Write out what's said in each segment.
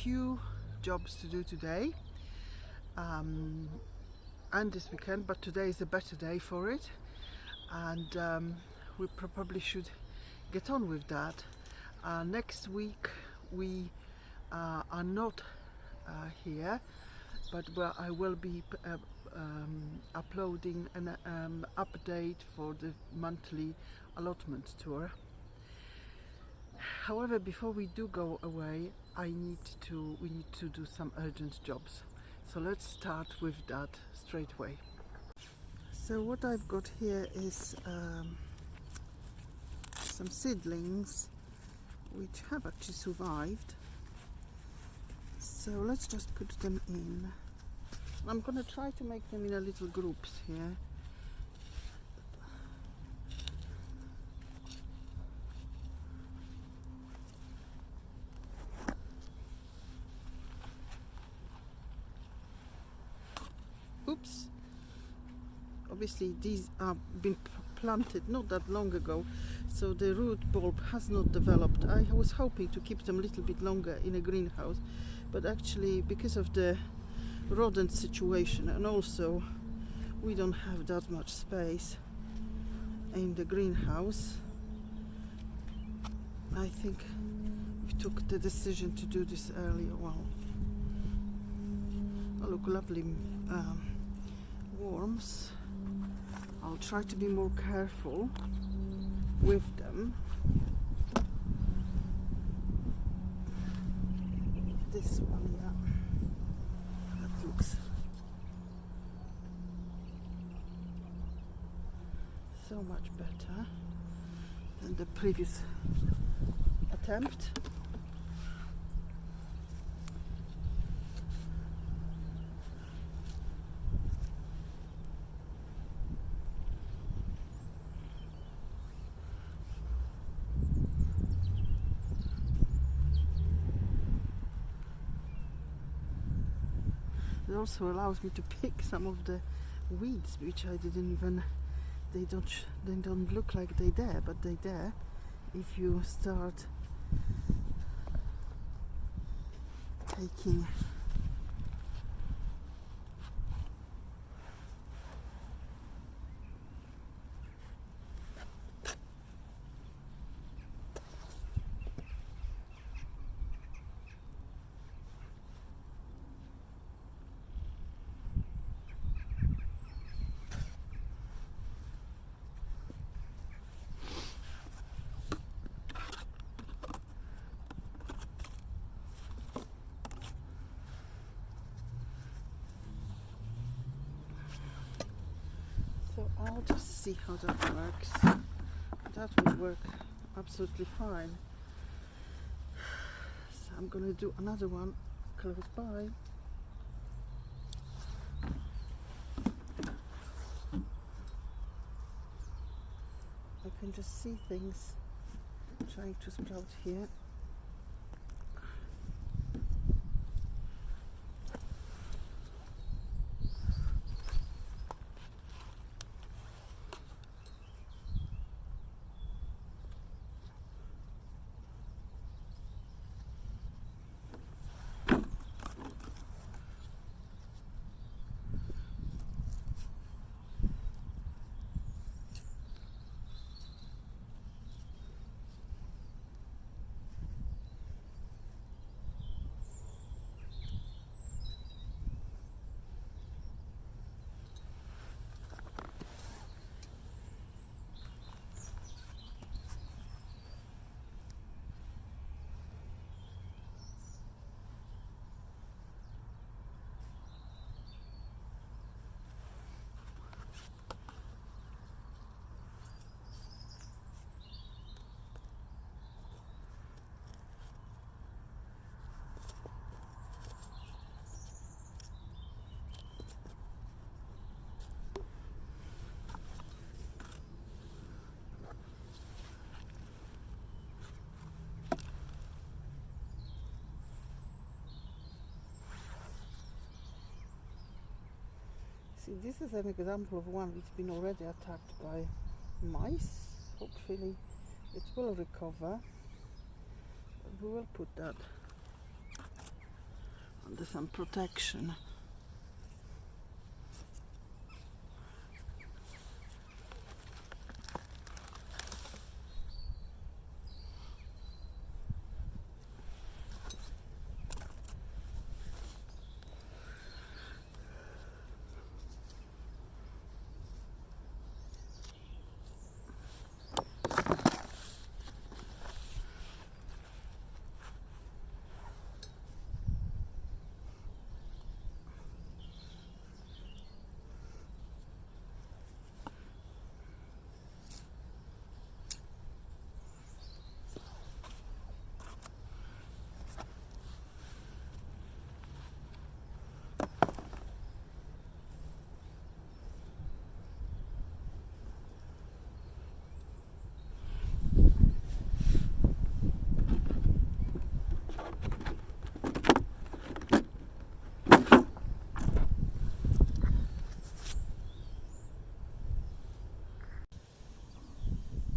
few jobs to do today and this weekend, but today is a better day for it, and we probably should get on with that. Next week we are not here, but I will be uploading an update for the monthly allotment tour. However, before we do go away, we need to do some urgent jobs. So let's start with that straight away. So what I've got here is some seedlings which have actually survived. So let's just put them in. I'm going to try to make them in a little groups here. Oops. Obviously these are been planted not that long ago, so the root bulb has not developed. I was hoping to keep them a little bit longer in a greenhouse, but actually because of the rodent situation, and also we don't have that much space in the greenhouse, I think we took the decision to do this earlier. Well, oh look, lovely worms. I'll try to be more careful with them. This one, yeah, that looks so much better than the previous attempt. It also allows me to pick some of the weeds which I didn't even, they don't look like they're there, but they're there if you start taking So I'll just see how that works. That would work absolutely fine. So I'm going to do another one close by. I can just see things trying to sprout here. See, this is an example of one which has been already attacked by mice. Hopefully it will recover. We will put that under some protection.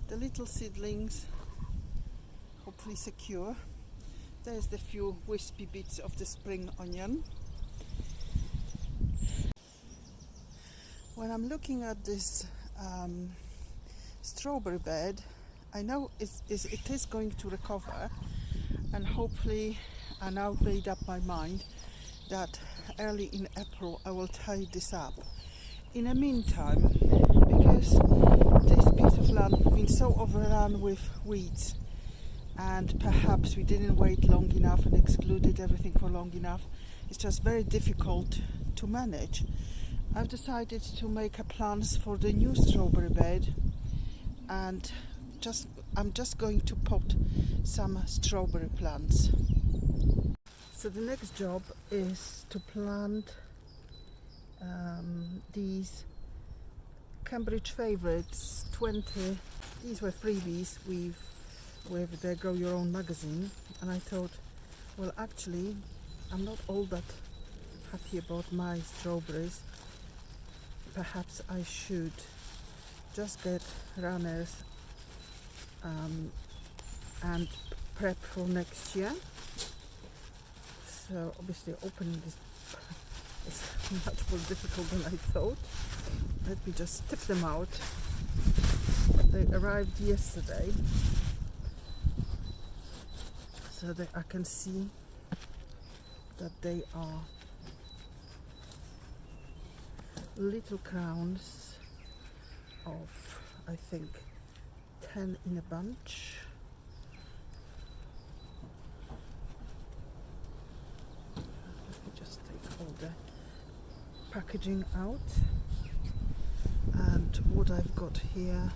The little seedlings, hopefully secure. There's the few wispy bits of the spring onion. When I'm looking at this strawberry bed, I know it is going to recover, and hopefully I now made up my mind that early in April I will tie this up. In the meantime, because this piece of land has been so overrun with weeds, and perhaps we didn't wait long enough and excluded everything for long enough, it's just very difficult to manage. I've decided to make plans for the new strawberry bed, and I'm just going to pot some strawberry plants. So the next job is to plant these Cambridge Favourites 20. These were freebies with the Grow Your Own magazine, and I thought, well, actually I'm not all that happy about my strawberries. Perhaps I should just get runners and prep for next year. So obviously opening this is much more difficult than I thought. Let me just tip them out. They arrived yesterday, so that I can see that they are little crowns of, I think, 10 in a bunch. Let me just take all the packaging out. And what I've got here,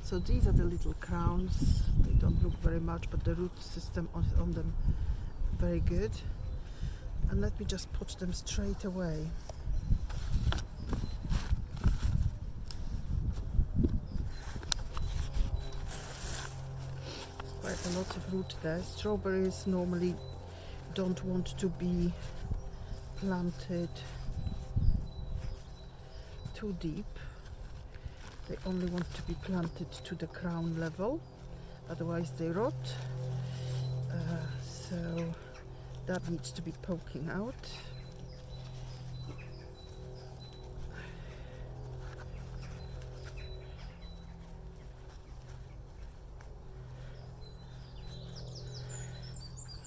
so these are the little crowns. They don't look very much, but the root system on them very good. And let me just put them straight away. Quite a lot of root there. Strawberries normally don't want to be planted too deep. They only want to be planted to the crown level, otherwise they rot. So that needs to be poking out.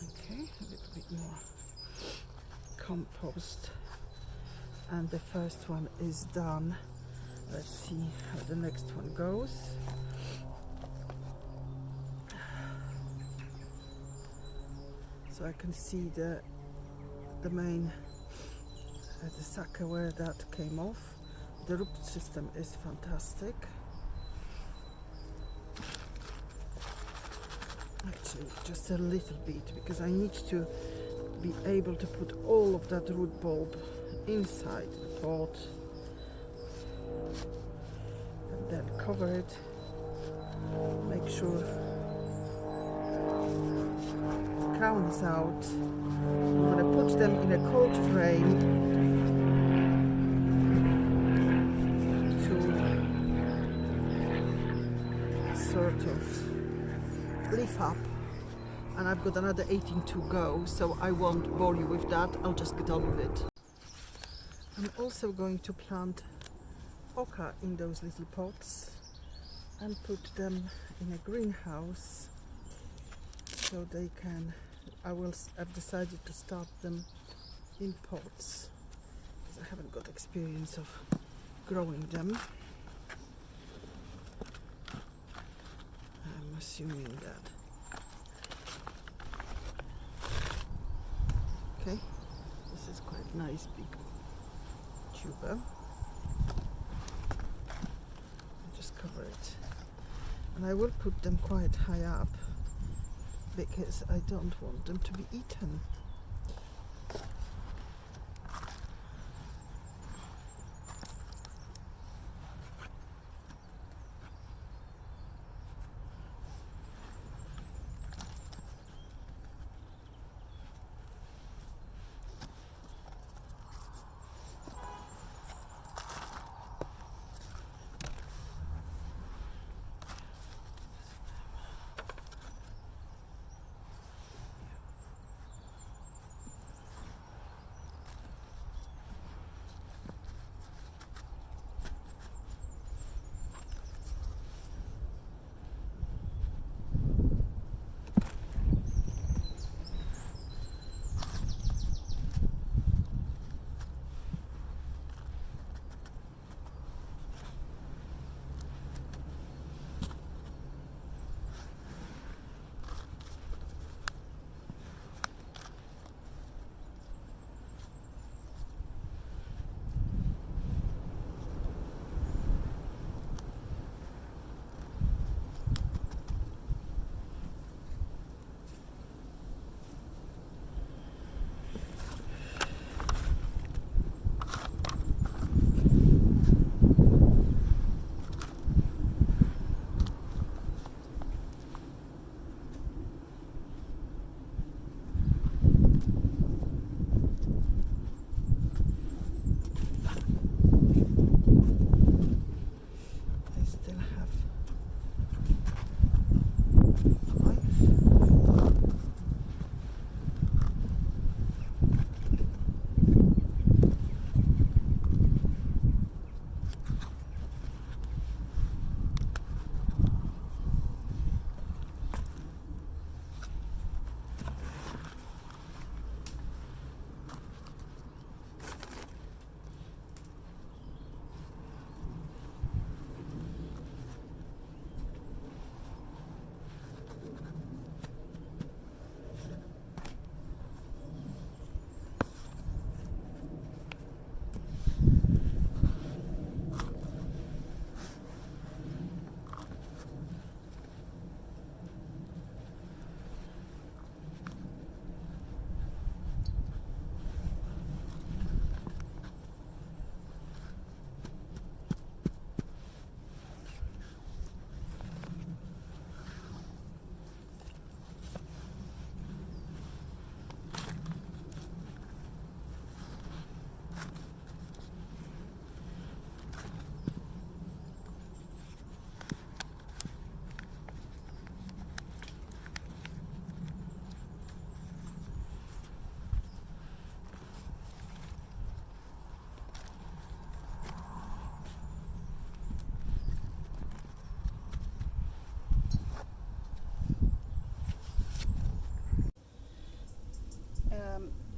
Okay, a little bit more compost, and the first one is done. Let's see how the next one goes. So I can see the main the sucker where that came off. The root system is fantastic. Actually, just a little bit, because I need to be able to put all of that root bulb inside the pot. Then cover it, make sure the crown is out. I'm going to put them in a cold frame to sort of leaf up and I've got another 18 to go, so I won't bore you with that. I'll just get on with it. I'm also going to plant oca in those little pots and put them in a greenhouse so they can, I've decided to start them in pots because I haven't got experience of growing them. I'm assuming that. Okay, this is quite nice big tuber. I'll just cover it. And I will put them quite high up because I don't want them to be eaten.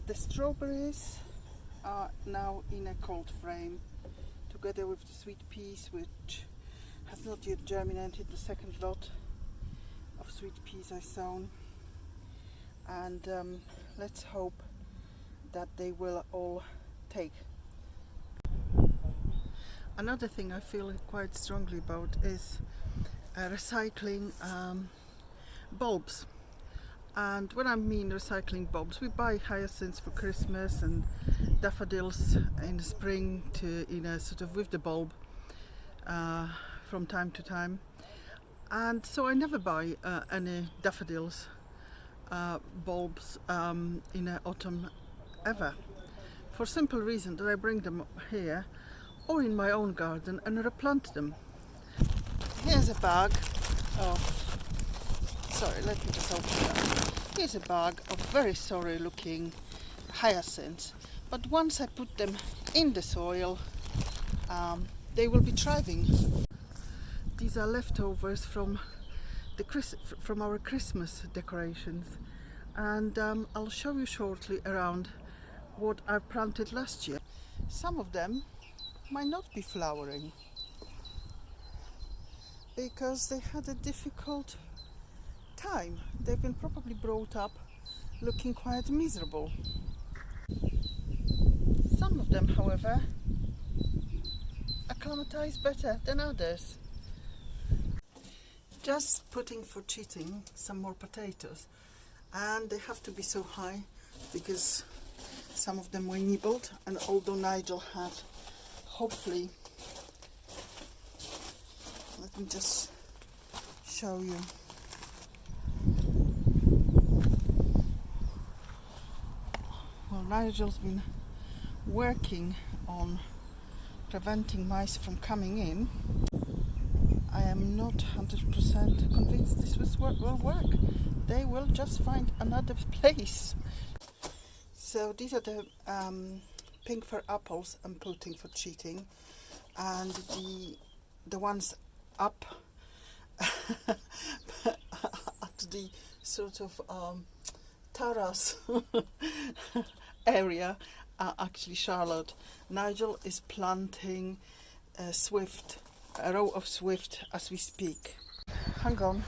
The strawberries are now in a cold frame together with the sweet peas, which has not yet germinated, the second lot of sweet peas I sown, and let's hope that they will all take. Another thing I feel quite strongly about is recycling bulbs. And when I mean recycling bulbs, we buy hyacinths for Christmas and daffodils in the spring to, sort of with the bulb from time to time. And so I never buy any daffodils bulbs in the autumn ever, for simple reason that I bring them here or in my own garden and replant them. Here's a bag of, sorry, let me just open that. Here's a bag of very sorry looking hyacinths, but once I put them in the soil, they will be thriving. These are leftovers from our Christmas decorations, and I'll show you shortly around what I planted last year. Some of them might not be flowering because they had a difficult time. They've been probably brought up looking quite miserable. Some of them, however, acclimatise better than others. Just putting for Chitting some more potatoes, and they have to be so high because some of them were nibbled, and although Nigel had, hopefully, let me just show you. Well, Nigel's been working on preventing mice from coming in. I am not 100% convinced this will work. They will just find another place. So these are the pink fir apples I'm putting for Chitting, and the ones up at the sort of terrace area are actually Charlotte. Nigel is planting a row of swift as we speak. Hang on.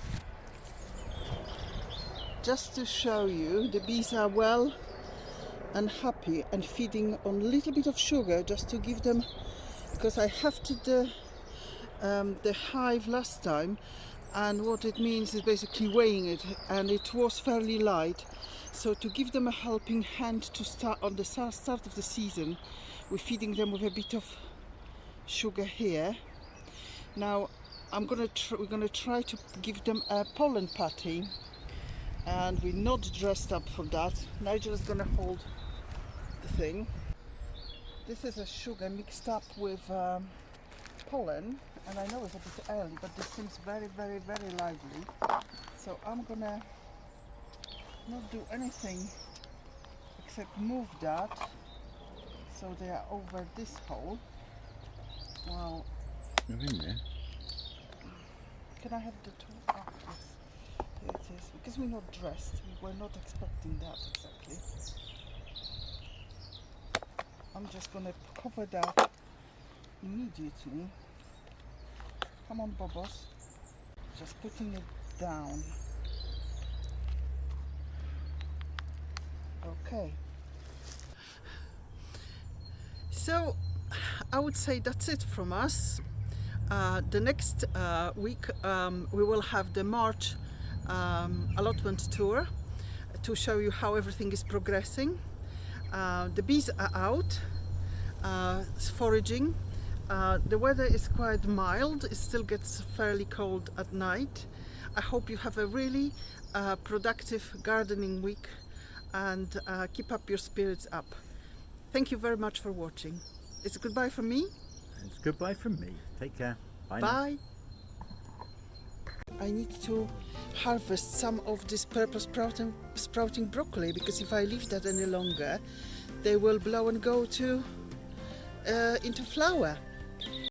Just to show you, the bees are well and happy and feeding on a little bit of sugar just to give them, because I hefted the hive last time, and what it means is basically weighing it, and it was fairly light. So to give them a helping hand to start on the start of the season, we're feeding them with a bit of sugar here. Now we're gonna try to give them a pollen patty, and we're not dressed up for that. Nigel is gonna hold the thing. This is a sugar mixed up with pollen, and I know it's a bit early, but this seems very, very, very lively. So I'm gonna not do anything except move that so they are over this hole. Wow. You're in there. Can I have the tool? Oh, yes. Here it is. Because we're not dressed, we were not expecting that exactly. I'm just gonna cover that immediately. Come on, Bobos. Just putting it down. Okay. So I would say that's it from us. The next week we will have the March allotment tour to show you how everything is progressing. The bees are out foraging. The weather is quite mild. It still gets fairly cold at night. I hope you have a really productive gardening week, and keep up your spirits up. Thank you very much for watching. It's goodbye from me. It's goodbye from me. Take care. Bye. Bye. I need to harvest some of this purple sprouting broccoli, because if I leave that any longer, they will blow and go into flower.